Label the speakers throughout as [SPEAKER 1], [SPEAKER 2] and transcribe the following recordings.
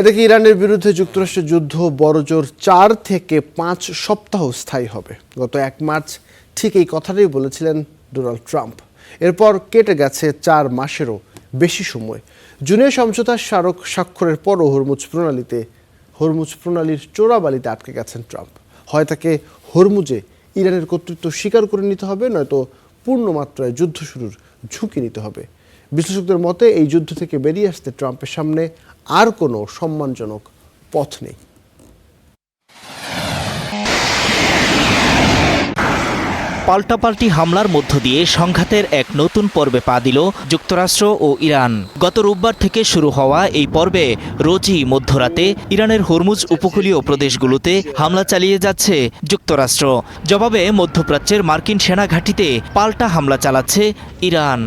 [SPEAKER 1] এদিকে ইরানের বিরুদ্ধে যুক্তরাষ্ট্রের যুদ্ধ বড়জোর 4 থেকে 5 সপ্তাহ স্থায়ী হবে। গত 1 মার্চ ঠিক এই কথাটাই বলেছিলেন ডোনাল্ড ট্রাম্প। এরপর কেটে গেছে 4 মাসেরও বেশি সময়। জুনে সমঝোতার স্মারক স্বাক্ষরের পরও হরমুজ প্রণালীর চোরাবালিতে আটকে গেছেন ট্রাম্প। হয় তাকে হরমুজে ইরানের কর্তৃত্ব স্বীকার করে নিতে হবে, নয়তো পূর্ণমাত্রায় যুদ্ধ শুরুর ঝুঁকি নিতে হবে। বিশ্লেষকদের মতে এই যুদ্ধ থেকে বেরিয়ে আসতে ট্রাম্পের সামনে আর কোনো সম্মানজনক পথ নেই।
[SPEAKER 2] পাল্টাপাল্টি হামলার মধ্য দিয়ে সংঘাতের এক নতুন পর্বে পা দিল যুক্তরাষ্ট্র ও ইরান। গত রোববার থেকে শুরু হওয়া এই পর্বে রোজই মধ্যরাতে ইরানের হরমুজ উপকূলীয় প্রদেশগুলোতে হামলা চালিয়ে যাচ্ছে যুক্তরাষ্ট্র। জবাবে মধ্যপ্রাচ্যের মার্কিন সেনা ঘাঁটিতে পাল্টা হামলা চালাচ্ছে ইরান।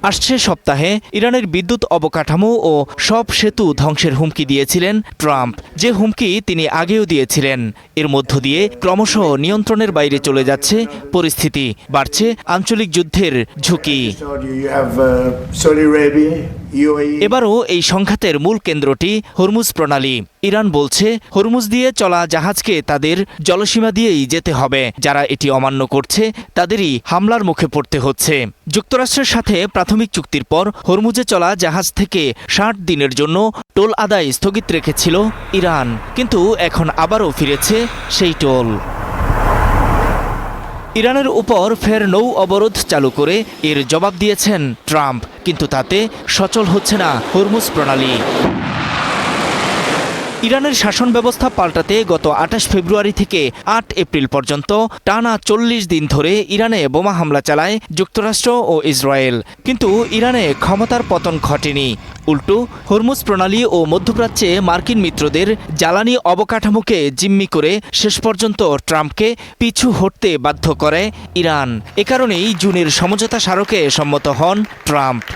[SPEAKER 2] আসছে সপ্তাহে ইরানের বিদ্যুৎ অবকাঠামো ও সব সেতু ধ্বংসের হুমকি দিয়েছিলেন ট্রাম্প, যে হুমকি তিনি আগেও দিয়েছিলেন। এর মধ্য দিয়ে ক্রমশ নিয়ন্ত্রণের বাইরে চলে যাচ্ছে পরিস্থিতি, বাড়ছে আঞ্চলিক যুদ্ধের ঝুঁকি। এবারও এই সংঘাতের মূল কেন্দ্রটি হরমুজ প্রণালী। ইরান বলছে হরমুজ দিয়ে চলা জাহাজকে তাদের জলসীমা দিয়েই যেতে হবে। যারা এটি অমান্য করছে তাদেরই হামলার মুখে পড়তে হচ্ছে। যুক্তরাষ্ট্রের সাথে প্রাথমিক চুক্তির পর হরমুজে চলা জাহাজ থেকে 60 দিনের জন্য টোল আদায় স্থগিত রেখেছিল ইরান, কিন্তু এখন আবারও ফিরেছে সেই টোল। ইরানের উপর ফের নৌ অবরোধ চালু করে এর জবাব দিয়েছেন ট্রাম্প, কিন্তু তাতে সচল হচ্ছে না হরমুজ প্রণালী। ইরানের শাসন ব্যবস্থা পাল্টাতে গত 28 ফেব্রুয়ারি থেকে 8 এপ্রিল পর্যন্ত টানা 40 দিন ধরে ইরানে বোমা হামলা চালায় যুক্তরাষ্ট্র ও ইসরায়েল, কিন্তু ইরানে ক্ষমতার পতন ঘটেনি। উল্টো হরমুজ প্রণালী ও মধ্যপ্রাচ্যে মার্কিন মিত্রদের জ্বালানি অবকাঠামোকে জিম্মি করে শেষ পর্যন্ত ট্রাম্পকে পিছু হটতে বাধ্য করে ইরান। এ কারণেই জুনের সমঝোতা স্মারকে সম্মত হন ট্রাম্প।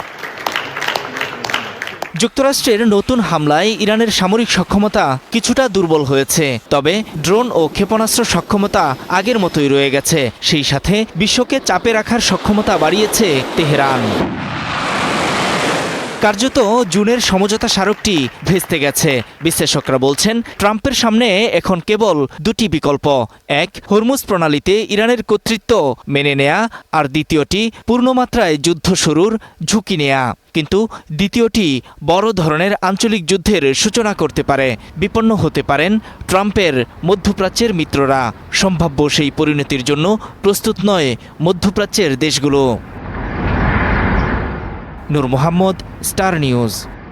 [SPEAKER 2] যুক্তরাষ্ট্রের নতুন হামলায় ইরানের সামরিক সক্ষমতা কিছুটা দুর্বল হয়েছে, তবে ড্রোন ও ক্ষেপণাস্ত্র সক্ষমতা আগের মতোই রয়ে গেছে। সেই সাথে বিশ্বকে চাপে রাখার সক্ষমতা বাড়িয়েছে তেহরান। কার্যত জুনের সমঝোতা স্মারকটি ভেস্তে গেছে। বিশ্লেষকরা বলছেন ট্রাম্পের সামনে এখন কেবল দুটি বিকল্প: এক, হরমুজ প্রণালীতে ইরানের কর্তৃত্ব মেনে নেয়া, আর দ্বিতীয়টি পূর্ণমাত্রায় যুদ্ধ শুরুর ঝুঁকি নেয়া। কিন্তু দ্বিতীয়টি বড় ধরনের আঞ্চলিক যুদ্ধের সূচনা করতে পারে। বিপন্ন হতে পারেন ট্রাম্পের মধ্যপ্রাচ্যের মিত্ররা। সম্ভাব্য সেই পরিণতির জন্য প্রস্তুত নয় মধ্যপ্রাচ্যের দেশগুলো। নূর মোহাম্মদ, স্টার নিউজ।